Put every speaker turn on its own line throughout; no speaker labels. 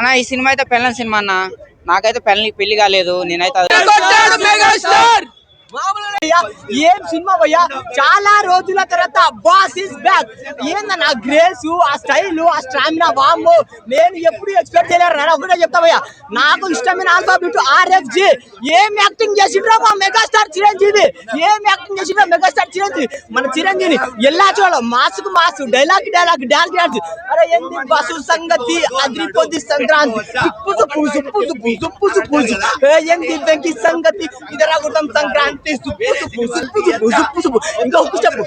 అన్న ఈ సినిమా అయితే పెళ్ళని సినిమా అన్న. నాకైతే పెళ్లి కాలేదు. నేనైతే
ఏం సినిమా భయ్యా, చాలా రోజుల తర్వాత బాస్ ఇస్ బ్యాక్. ఏందన్న గ్రేస్, ఆ స్టైల్, ఆ స్టామినా, వామ్మో నేను ఎప్పుడు ఎక్స్పెక్ట్ చేయలేరు. ఒకటే చెప్తా భయ్యా, నాకు ఇష్టమైన ఆల్ఫాబెట్ RFG. ఏం యాక్టింగ్ చేసిండ్రో మా మెగాస్టార్ చిరంజీవి, ఏం యాక్టింగ్ చేసిండ్రో మెగాస్టార్ చిరంజీవి. మన చిరంజీవి ఎలా చూడాలి, మాసుకు మాసు, డైలాగ్ డాన్స్ డాన్స్. అరే ఏంది బస్సు సంగతి, అదిరిపోద్ది సంక్రాంతి, ఏంది వెంకి సంగతి, ఇదరాగుతాం సంక్రాంతి, ఇంకా ఉప్పు చెప్పు,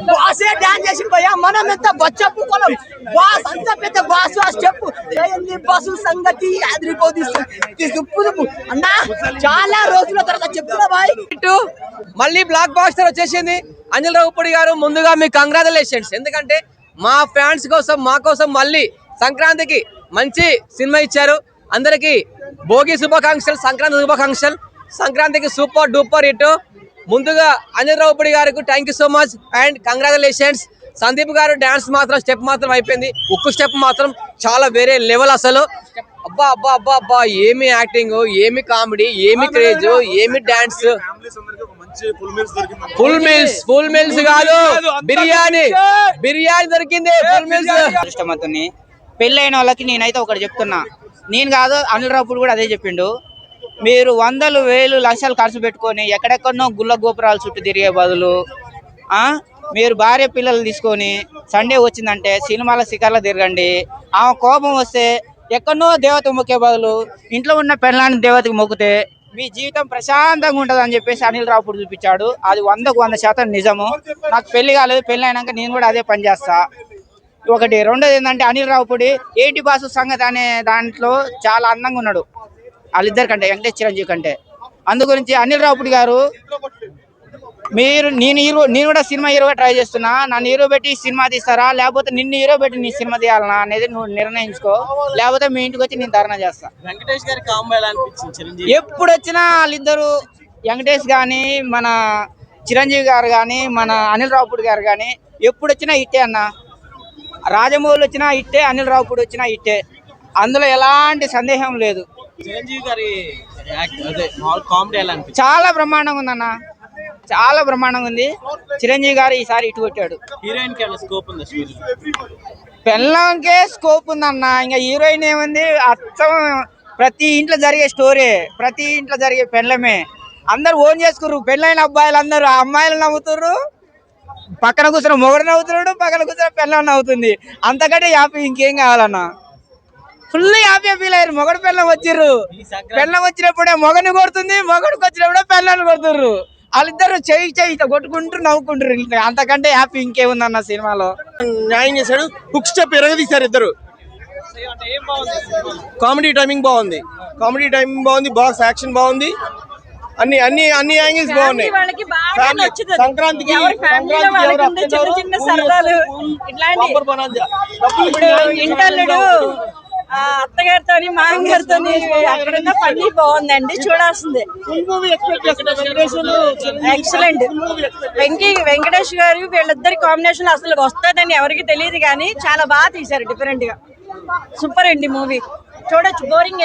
బాసే డాన్స్ చేసి భయ్యా. మనం ఎంత బొచ్చప్పు కొలం, బాస్ అంత పెద్ద బాసు. ఆ స్టెప్ బస్సు సంగతి, అదిరిపోద్ది అన్నా. చాలా రోజుల తర్వాత చెప్తున్నా బాయ్,
మళ్ళీ బ్లాక్ బాస్టర్ వచ్చేసింది. అనిల్ రావిపూడి గారు ముందుగా మీకు కంగ్రాచులేషన్స్. ఎందుకంటే మా ఫ్యాన్స్ కోసం, మా కోసం మళ్ళీ సంక్రాంతికి మంచి సినిమా ఇచ్చారు. అందరికి భోగి శుభాకాంక్షలు, సంక్రాంతి శుభాకాంక్షలు. సంక్రాంతికి సూపర్ డూపర్ హిట్. ముందుగా అనిల్ రావిపూడి గారికి thank you so much and congratulations. Sandeep గారు డాన్స్ మాత్రం స్టెప్ మాత్రం అయిపోయింది. ఉక్కు స్టెప్ మాత్రం చాలా వేరే లెవెల్ అసలు. అబ్బా అబ్బా అబ్బా అబ్బా, ఏమి యాక్టింగ్, ఏమి కామెడీ, ఏమి క్రేజ్, ఏమి డాన్స్. ఫుల్ మీల్స్ కాదు, బిర్యానీ దొరికింది. Full meals.
అదృష్టవంతుని పెళ్ళైన వాళ్ళకి నేనైతే ఒకటి చెప్తున్నా, నేను కాదు అనిల్ రావిపూడి కూడా అదే చెప్పిండు. మీరు వందలు వేలు లక్షలు ఖర్చు పెట్టుకొని ఎక్కడెక్కడనో గుళ్ళ గోపురాల చుట్టూ తిరిగే బదులు మీరు భార్య పిల్లలు తీసుకొని సండే వచ్చిందంటే సినిమాల శిఖర్లో తిరగండి. ఆమె కోపం వస్తే ఎక్కడనో దేవత మొక్కే బదులు ఇంట్లో ఉన్న పెళ్ళాన్ని దేవతకి మొక్కితే మీ జీవితం ప్రశాంతంగా ఉంటుంది అని చెప్పేసి అనిల్ రావిపూడి చూపించాడు. అది 100% నిజము. నాకు పెళ్లి కాలేదు, పెళ్లి అయినాక నేను కూడా అదే పని చేస్తా. ఒకటి. రెండోది ఏంటంటే అనిల్ రావిపూడి ఏంటి బాసు సంగతి అనే దాంట్లో చాలా అందంగా ఉన్నాడు వాళ్ళిద్దరి కంటే, వెంకటేష్ చిరంజీవి కంటే. అందు గురించి అనిల్ రావిపూడి గారు, నేను కూడా సినిమా హీరోగా ట్రై చేస్తున్నా. నన్ను హీరో పెట్టి సినిమా తీస్తారా, లేకపోతే నిన్ను హీరో పెట్టి నీ సినిమా తీయాలనా అనేది నువ్వు నిర్ణయించుకో. లేకపోతే మీ ఇంటికి వచ్చి నేను ధర్నా చేస్తా.
వెంకటేష్ గారి కాంబో ఎలా అనిపించింది?
ఎప్పుడు వచ్చినా వాళ్ళిద్దరు, వెంకటేష్ కానీ, మన చిరంజీవి గారు కానీ, మన అనిల్ రావిపూడి గారు కానీ ఎప్పుడు వచ్చినా ఇట్టే అన్న. రాజమౌళి వచ్చినా ఇట్టే, అనిల్ రావిపూడి వచ్చినా ఇట్టే. అందులో ఎలాంటి సందేహం లేదు.
చిరంజీవి గారి కామెడీ ఎలా అనిపించింది?
చాలా బ్రహ్మాండంగా ఉందన్న, చాలా బ్రహ్మాండంగా ఉంది. చిరంజీవి గారు ఈసారి ఇటు కొట్టాడు.
హీరోయిన్ కి ఏమైనా స్కోప్ ఉందా?
పెళ్ళంకే స్కోప్ ఉందన్న. ఇంకా హీరోయిన్ ఏముంది, అచ్చం ప్రతి ఇంట్లో జరిగే స్టోరీ, ప్రతి ఇంట్లో జరిగే పెళ్ళమే. అందరు ఓన్ చేసుకుర్రు. పెళ్ళైన అబ్బాయిలు అందరూ ఆ అమ్మాయిలు నవ్వుతుర్రు, పక్కన కూర్చున్న మొగుడు నవ్వుతున్నాడు, పక్కన కూర్చున్న పెళ్ళం నవ్వుతుంది. అంతకంటే హ్యాపీ ఇంకేం కావాలన్నా. ఫుల్ హ్యాపీ ఫీల్ అయ్యారు. మొగడు పెళ్ళం వచ్చిర్రు. పెళ్ళం వచ్చినప్పుడే మొగని కొడుతుంది, మొగడికి వచ్చినప్పుడే పెళ్ళాన్ని కొడుతుర్రు. వాళ్ళిద్దరు చేయి కొట్టుకుంటూ నవ్వుకుంటారు. అంతకంటే హ్యాపీ ఇంకేముందన్న సినిమాలో.
న్యాయం చేశాడు. హుక్ స్టెప్ ఎరగదీశారు ఇద్దరు. కామెడీ టైమింగ్ బాగుంది, బాక్స్ యాక్షన్ బాగుంది, అన్ని యాంగిల్స్ బాగున్నాయి. సంక్రాంతికి
ఇంటర్లుడు అత్తగారితో మామగారితో అక్కడున్న పని బాగుందండి, చూడాల్సిందే. ఎక్సలెంట్. వెంకటేష్ గారు వీళ్ళిద్దరి కాంబినేషన్ అసలు వస్తుందని ఎవరికి తెలియదు, కానీ చాలా బాగా తీశారు. డిఫరెంట్ గా సూపర్ అండి మూవీ. చూడొచ్చు. బోరింగ్